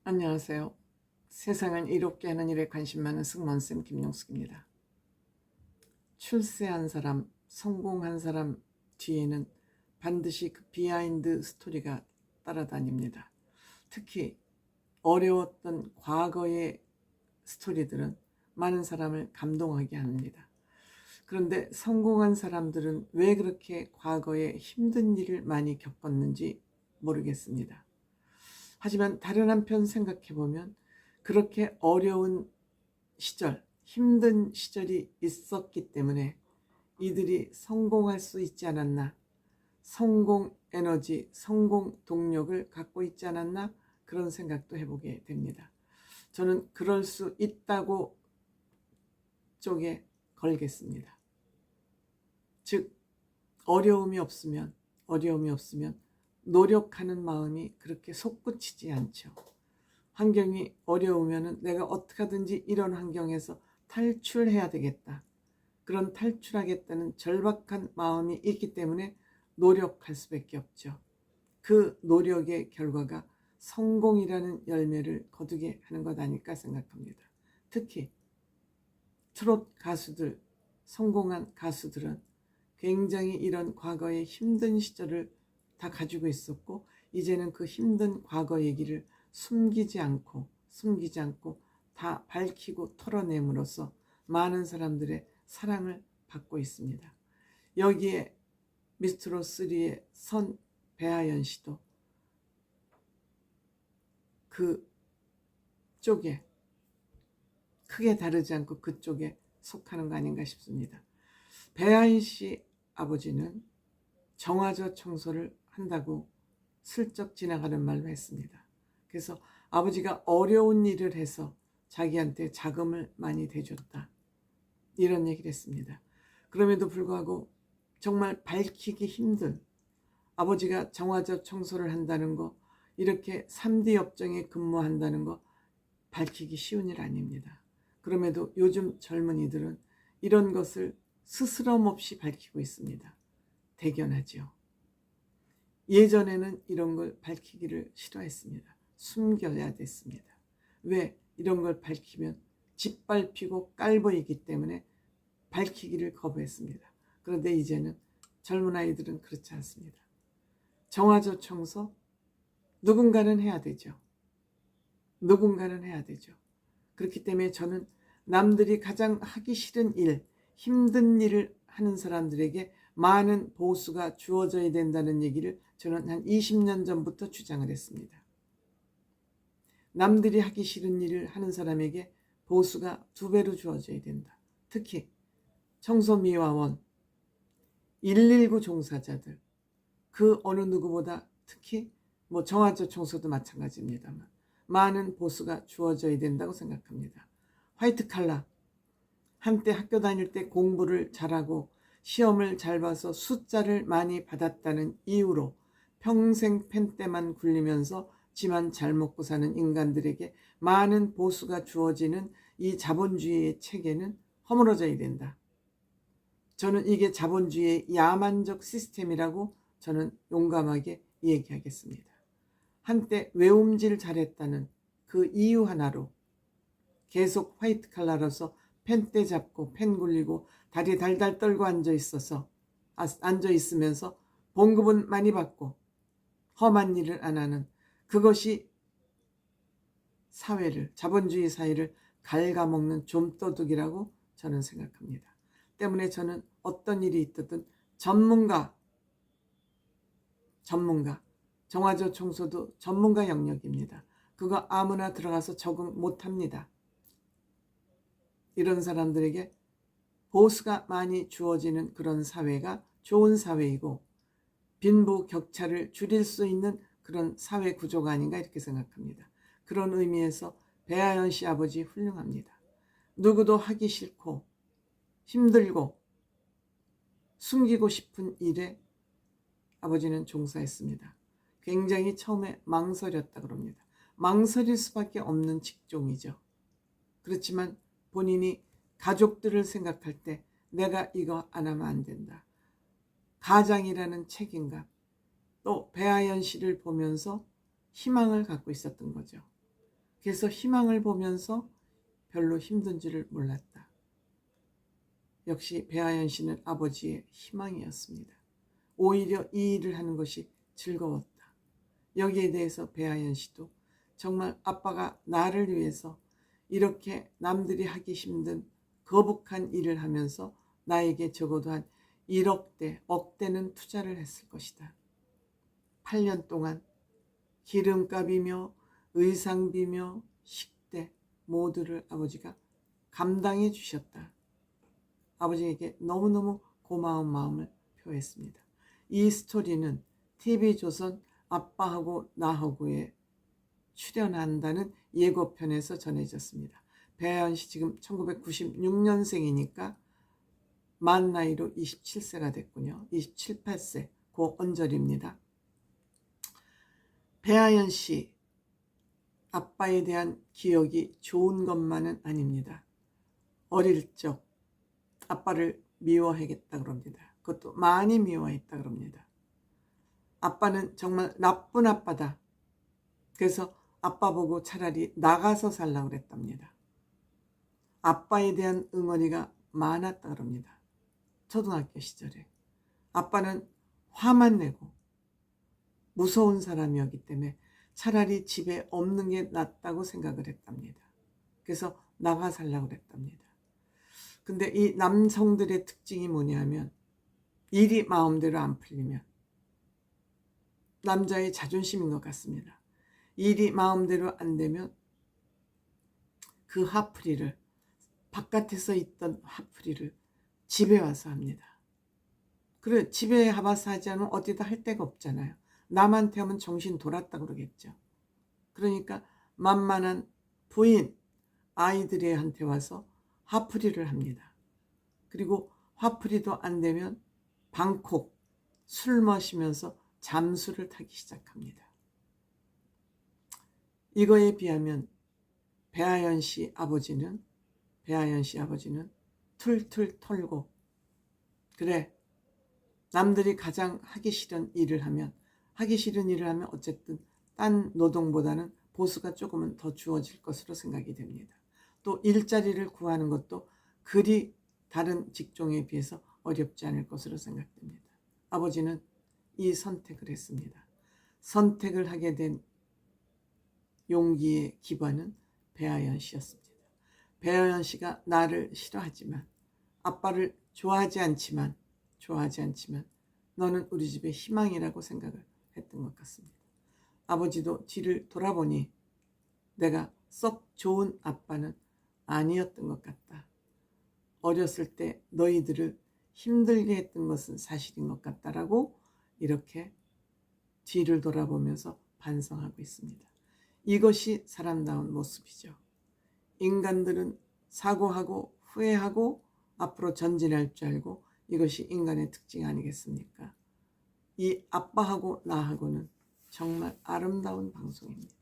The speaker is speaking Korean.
안녕하세요. 세상을 이롭게 하는 일에 관심 많은 승무원쌤 김용숙입니다. 출세한 사람, 성공한 사람 뒤에는 반드시 그 비하인드 스토리가 따라다닙니다. 특히 어려웠던 과거의 스토리들은 많은 사람을 감동하게 합니다. 그런데 성공한 사람들은 왜 그렇게 과거에 힘든 일을 많이 겪었는지 모르겠습니다. 하지만 다른 한편 생각해보면 그렇게 어려운 시절, 힘든 시절이 있었기 때문에 이들이 성공할 수 있지 않았나, 성공 에너지, 성공 동력을 갖고 있지 않았나, 그런 생각도 해보게 됩니다. 저는 그럴 수 있다고 쪽에 걸겠습니다. 즉, 어려움이 없으면 노력하는 마음이 그렇게 솟구치지 않죠. 환경이 어려우면 내가 어떻게 하든지 이런 환경에서 탈출해야 되겠다. 그런 탈출하겠다는 절박한 마음이 있기 때문에 노력할 수밖에 없죠. 그 노력의 결과가 성공이라는 열매를 거두게 하는 것 아닐까 생각합니다. 특히 트롯 가수들, 성공한 가수들은 굉장히 이런 과거의 힘든 시절을 다 가지고 있었고, 이제는 그 힘든 과거 얘기를 숨기지 않고 다 밝히고 털어냄으로써 많은 사람들의 사랑을 받고 있습니다. 여기에 미스트롯3의 선 배아연 씨도 그 쪽에, 크게 다르지 않고 그쪽에 속하는 거 아닌가 싶습니다. 배아연 씨 아버지는 정화조 청소를 한다고 슬쩍 지나가는 말로 했습니다. 그래서 아버지가 어려운 일을 해서 자기한테 자금을 많이 대줬다, 이런 얘기를 했습니다. 그럼에도 불구하고 정말 밝히기 힘든, 아버지가 정화조 청소를 한다는 거, 이렇게 3D 업종에 근무한다는 거 밝히기 쉬운 일 아닙니다. 그럼에도 요즘 젊은이들은 이런 것을 스스럼 없이 밝히고 있습니다. 대견하죠. 예전에는 이런 걸 밝히기를 싫어했습니다. 숨겨야 됐습니다. 왜? 이런 걸 밝히면 짓밟히고 깔보이기 때문에 밝히기를 거부했습니다. 그런데 이제는 젊은 아이들은 그렇지 않습니다. 정화조 청소 누군가는 해야 되죠. 그렇기 때문에 저는 남들이 가장 하기 싫은 일, 힘든 일을 하는 사람들에게 많은 보수가 주어져야 된다는 얘기를 저는 한 20년 전부터 주장을 했습니다. 남들이 하기 싫은 일을 하는 사람에게 보수가 2배로 주어져야 된다. 특히 청소미화원, 119 종사자들, 그 어느 누구보다, 특히 정화조 청소도 마찬가지입니다만 많은 보수가 주어져야 된다고 생각합니다. 화이트 칼라, 한때 학교 다닐 때 공부를 잘하고 시험을 잘 봐서 숫자를 많이 받았다는 이유로 평생 펜대만 굴리면서 지만 잘 먹고 사는 인간들에게 많은 보수가 주어지는 이 자본주의의 체계는 허물어져야 된다. 저는 이게 자본주의의 야만적 시스템이라고 저는 용감하게 얘기하겠습니다. 한때 외움질 잘했다는 그 이유 하나로 계속 화이트 칼라로서 펜대 잡고 펜 굴리고 다리 달달 떨고 앉아있으면서 봉급은 많이 받고 험한 일을 안 하는, 그것이 자본주의 사회를 갉아먹는 좀도둑이라고 저는 생각합니다. 때문에 저는 어떤 일이 있든 전문가, 정화조 청소도 전문가 영역입니다. 그거 아무나 들어가서 적응 못합니다. 이런 사람들에게 보수가 많이 주어지는 그런 사회가 좋은 사회이고 빈부격차를 줄일 수 있는 그런 사회 구조가 아닌가, 이렇게 생각합니다. 그런 의미에서 배아연 씨 아버지 훌륭합니다. 누구도 하기 싫고 힘들고 숨기고 싶은 일에 아버지는 종사했습니다. 굉장히 처음에 망설였다 그럽니다. 망설일 수밖에 없는 직종이죠. 그렇지만 본인이 가족들을 생각할 때 내가 이거 안 하면 안 된다, 가장이라는 책임감, 또 배아연 씨를 보면서 희망을 갖고 있었던 거죠. 그래서 희망을 보면서 별로 힘든 줄을 몰랐다. 역시 배아연 씨는 아버지의 희망이었습니다. 오히려 이 일을 하는 것이 즐거웠다. 여기에 대해서 배아연 씨도 정말 아빠가 나를 위해서 이렇게 남들이 하기 힘든 거북한 일을 하면서 나에게 적어도 한 1억대, 억대는 투자를 했을 것이다. 8년 동안 기름값이며 의상비며 식대 모두를 아버지가 감당해 주셨다. 아버지에게 너무너무 고마운 마음을 표했습니다. 이 스토리는 TV조선 아빠하고 나하고에 출연한다는 예고편에서 전해졌습니다. 배아연 씨 지금 1996년생이니까 만 나이로 27세가 됐군요. 27, 8세 그 언저리입니다. 배아연 씨 아빠에 대한 기억이 좋은 것만은 아닙니다. 어릴 적 아빠를 미워하겠다 그럽니다. 그것도 많이 미워했다 그럽니다. 아빠는 정말 나쁜 아빠다. 그래서 아빠 보고 차라리 나가서 살라고 그랬답니다. 아빠에 대한 응어리가 많았다 그럽니다. 초등학교 시절에. 아빠는 화만 내고 무서운 사람이었기 때문에 차라리 집에 없는 게 낫다고 생각을 했답니다. 그래서 나가 살라고 그랬답니다. 근데 이 남성들의 특징이 뭐냐면 일이 마음대로 안 풀리면 남자의 자존심인 것 같습니다. 일이 마음대로 안 되면 그 화풀이를 바깥에서 있던 화풀이를 집에 와서 합니다. 그래 집에 와서 하지 않으면 어디다 할 데가 없잖아요. 남한테 하면 정신 돌았다 그러겠죠. 그러니까 만만한 부인 아이들한테 와서 화풀이를 합니다. 그리고 화풀이도 안 되면 방콕 술 마시면서 잠수를 타기 시작합니다. 이거에 비하면 배아연 씨 아버지는 툴툴 털고 그래 남들이 가장 하기 싫은 일을 하면 어쨌든 딴 노동보다는 보수가 조금은 더 주어질 것으로 생각이 됩니다. 또 일자리를 구하는 것도 그리 다른 직종에 비해서 어렵지 않을 것으로 생각됩니다. 아버지는 이 선택을 했습니다. 선택을 하게 된 용기의 기반은 배아연 씨였습니다. 배아연 씨가 나를 싫어하지만 아빠를 좋아하지 않지만 너는 우리 집의 희망이라고 생각을 했던 것 같습니다. 아버지도 뒤를 돌아보니 내가 썩 좋은 아빠는 아니었던 것 같다. 어렸을 때 너희들을 힘들게 했던 것은 사실인 것 같다라고 이렇게 뒤를 돌아보면서 반성하고 있습니다. 이것이 사람다운 모습이죠. 인간들은 사고하고 후회하고 앞으로 전진할 줄 알고 이것이 인간의 특징 아니겠습니까? 이 아빠하고 나하고는 정말 아름다운 방송입니다.